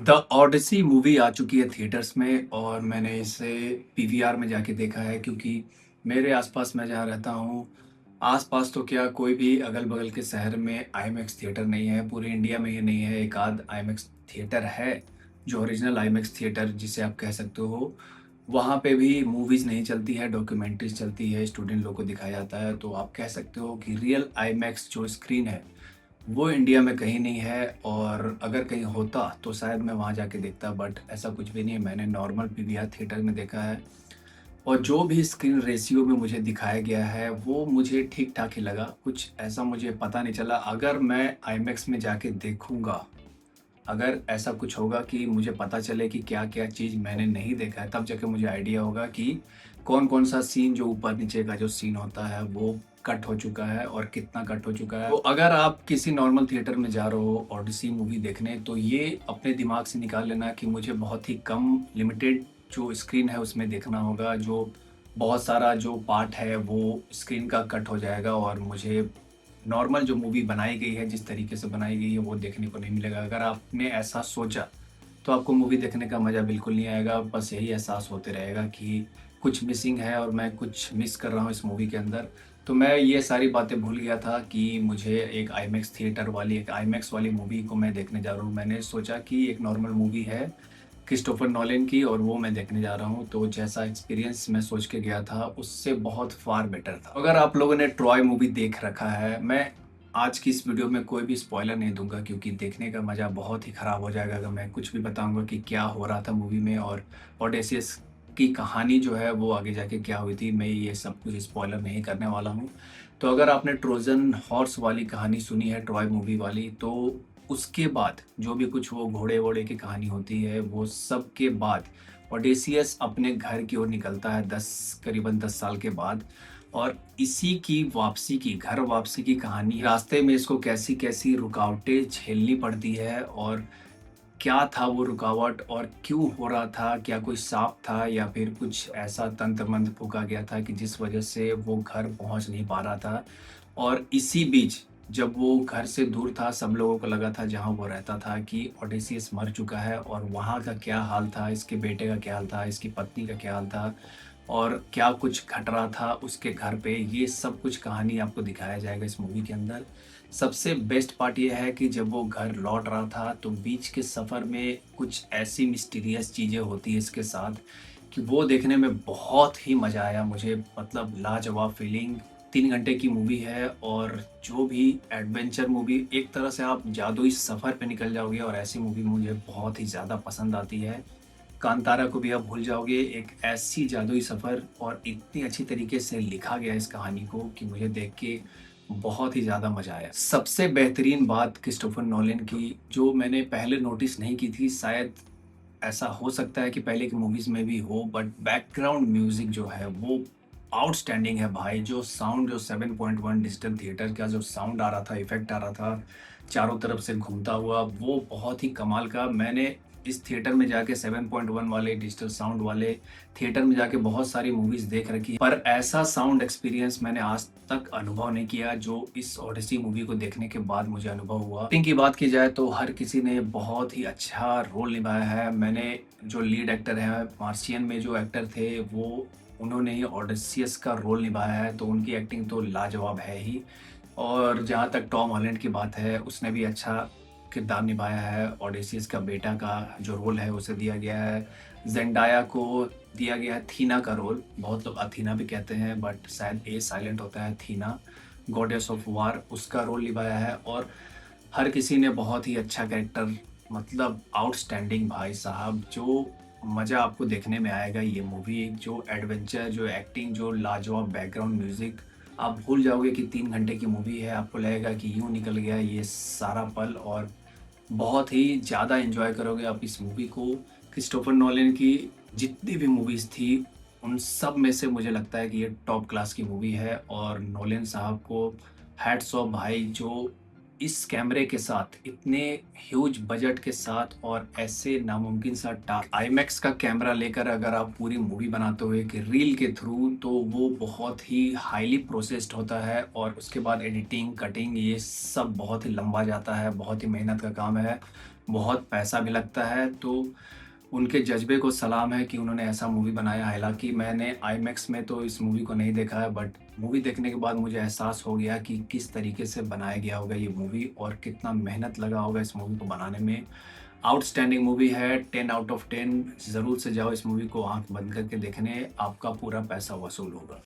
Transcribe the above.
The Odissi movie आ चुकी है theatres में और मैंने इसे पीवीआर में जाके देखा है क्योंकि मेरे आसपास मैं जहाँ रहता हूँ, आसपास तो क्या कोई भी अगल-बगल के शहर में आईमैक्स थिएटर नहीं है, पूरे इंडिया में ही नहीं है, एक आध आईमैक्स थिएटर है, जो ओरिजिनल आईमैक्स थिएटर जिसे आप कह सकते हो। वहाँ पे भी मूवीज़ नहीं चलती है, डॉक्यूमेंट्रीज़ चलती है, स्टूडेंट लोग को दिखाया जाता है, तो आप कह सकते हो कि रियल आईमैक्स जो स्क्रीन है वो इंडिया में कहीं नहीं है और अगर कहीं होता तो शायद मैं वहाँ जाके देखता बट ऐसा कुछ भी नहीं है। मैंने नॉर्मल पीवीआर थिएटर में देखा है और जो भी स्क्रीन रेशियो में मुझे दिखाया गया है वो मुझे ठीक-ठाक ही लगा। कुछ ऐसा मुझे पता नहीं चला। अगर मैं आईमैक्स में जाके देखूँगा, अगर ऐसा कुछ होगा कि मुझे पता चले कि क्या-क्या चीज़ मैंने नहीं देखा है, तब जाके मुझे आइडिया होगा कि कौन-कौन सा सीन जो ऊपर-नीचे का जो सीन होता है, वो कट हो चुका है और कितना कट हो चुका है। तो अगर आप किसी नॉर्मल थिएटर में जा रहे हो ओडिसी मूवी देखने, तो ये अपने दिमाग से निकाल लेना कि मुझे बहुत ही कम लिमिटेड जो स्क्रीन है, उसमें देखना होगा। जो बहुत सारा जो पार्ट है, वो स्क्रीन का कट हो जाएगा और मुझे नॉर्मल जो मूवी बनाई गई है, जिस तरीके से बनाई गई है, वो देखने को नहीं मिलेगा। अगर आपने ऐसा सोचा, तो आपको मूवी देखने का मज़ा बिल्कुल नहीं आएगा। बस यही एहसास होते रहेगा कि कुछ मिसिंग है और मैं कुछ मिस कर रहा हूँ इस मूवी के अंदर। तो मैं ये सारी बातें भूल गया था कि मुझे एक एक आईमैक्स वाली मूवी को मैं देखने जा रहा हूँ। मैंने सोचा कि एक नॉर्मल मूवी है क्रिस्टोफर नॉलन की और वो मैं देखने जा रहा हूँ, तो जैसा एक्सपीरियंस मैं सोच के गया था, उससे बहुत फ़ार बेटर था। अगर आप लोगों ने ट्रॉय मूवी देख रखा है, मैं आज की इस वीडियो में कोई भी स्पॉइलर नहीं दूँगा क्योंकि देखने का मज़ा बहुत ही ख़राब हो जाएगा अगर मैं कुछ भी बताऊँगा कि क्या हो रहा था मूवी में और ओडेसियस की कहानी जो है वो आगे जाके क्या हुई थी, मैं ये सब कुछ स्पॉइलर नहीं करने वाला हूँ। तो अगर आपने ट्रोजन हॉर्स वाली कहानी सुनी है ट्रॉय मूवी वाली, तो उसके बाद जो भी कुछ वो घोड़े-वोड़े की कहानी होती है, वो सब के बाद ओडेसियस अपने घर की ओर निकलता है 10 करीबन 10 साल के बाद और इसी की वापसी की घर वापसी की कहानी। रास्ते में इसको कैसी-कैसी रुकावटें झेलनी पड़ती है और क्या था वो रुकावट और क्यों हो रहा था? क्या कोई साँप था या फिर कुछ ऐसा तंत्र-मंत्र फूँका गया था कि जिस वज़ह से वो घर पहुँच नहीं पा रहा था? और इसी बीच जब वो घर से दूर था, सब लोगों को लगा था जहाँ वो रहता था कि ओडेसियस मर चुका है और वहाँ का क्या हाल था, इसके बेटे का क्या हाल था, इसकी पत्नी का क्या हाल था और क्या कुछ घट रहा था उसके घर पे, ये सब कुछ कहानी आपको दिखाया जाएगा इस मूवी के अंदर। सबसे बेस्ट पार्ट ये है कि जब वो घर लौट रहा था, तो बीच के सफ़र में कुछ ऐसी मिस्टीरियस चीज़ें होती हैं इसके साथ कि वो देखने में बहुत ही मज़ा आया मुझे। मतलब लाजवाब फ़ीलिंग। 3 घंटे की मूवी है और जो भी एडवेंचर मूवी एक तरह से आप जादुई सफ़र पे निकल जाओगे और ऐसी मूवी मुझे बहुत ही ज़्यादा पसंद आती है। कांतारा को भी आप भूल जाओगे, एक ऐसी जादुई सफ़र और इतनी अच्छी तरीके से लिखा गया इस कहानी को कि मुझे देख के बहुत ही ज़्यादा मज़ा आया। सबसे बेहतरीन बात क्रिस्टोफर नोलन की जो मैंने पहले नोटिस नहीं की थी, शायद ऐसा हो सकता है कि पहले की मूवीज़ में भी हो, बट बैकग्राउंड म्यूज़िक जो है वो आउटस्टैंडिंग है भाई। जो साउंड जो 7.1 डिजिटल थिएटर का जो साउंड आ रहा था, इफ़ेक्ट आ रहा था, चारों तरफ से घूमता हुआ, वो बहुत ही कमाल का। मैंने इस थिएटर में जाके 7.1 वाले डिजिटल साउंड वाले थिएटर में जाके बहुत सारी मूवीज़ देख रखी है, पर ऐसा साउंड एक्सपीरियंस मैंने आज तक अनुभव नहीं किया जो इस ओडिसी मूवी को देखने के बाद मुझे अनुभव हुआ। एक्टिंग की बात की जाए तो हर किसी ने बहुत ही अच्छा रोल निभाया है। मैंने जो लीड एक्टर है, मार्शियन में जो एक्टर थे वो उन्होंने ही ओडेसियस का रोल निभाया है, तो उनकी एक्टिंग तो लाजवाब है ही। और जहाँ तक टॉम हॉलैंड की बात है, उसने भी अच्छा किरदार निभाया है। ओडेसियस का बेटा का जो रोल है उसे दिया गया है। ज़ेंडाया को दिया गया है थीना का रोल। बहुत लोग अथीना भी कहते हैं बट शायद ए साइलेंट होता है थीना। गॉडेस ऑफ वार उसका रोल निभाया है और हर किसी ने बहुत ही अच्छा कैरेक्टर, मतलब आउटस्टैंडिंग भाई साहब। जो मज़ा आपको देखने में आएगा ये मूवी, जो एडवेंचर, जो एक्टिंग, जो लाजवाब बैकग्राउंड म्यूज़िक, आप भूल जाओगे कि 3 घंटे की मूवी है। आपको लगेगा कि यूँ निकल गया ये सारा पल और बहुत ही ज़्यादा एन्जॉय करोगे आप इस मूवी को। क्रिस्टोफर नोलन की जितनी भी मूवीज़ थी, उन सब में से मुझे लगता है कि ये टॉप क्लास की मूवी है और नोलन साहब को हैट्स ऑफ भाई, जो इस कैमरे के साथ, इतने ह्यूज बजट के साथ और ऐसे नामुमकिन सा टास्क, आईमैक्स का कैमरा लेकर अगर आप पूरी मूवी बनाते हो एक रील के थ्रू, तो वो बहुत ही हाईली प्रोसेस्ड होता है और उसके बाद एडिटिंग, कटिंग, ये सब बहुत ही लंबा जाता है, बहुत ही मेहनत का काम है। बहुत पैसा भी लगता है, तो उनके जज़्बे को सलाम है कि उन्होंने ऐसा मूवी बनाया। हालाँकि मैंने आईमैक्स में तो इस मूवी को नहीं देखा है, बट मूवी देखने के बाद मुझे एहसास हो गया कि किस तरीके से बनाया गया होगा ये मूवी और कितना मेहनत लगा होगा इस मूवी को बनाने में। आउटस्टैंडिंग मूवी है, 10 आउट ऑफ 10। ज़रूर से जाओ इस मूवी को आँख बंद करके देखने, आपका पूरा पैसा वसूल होगा।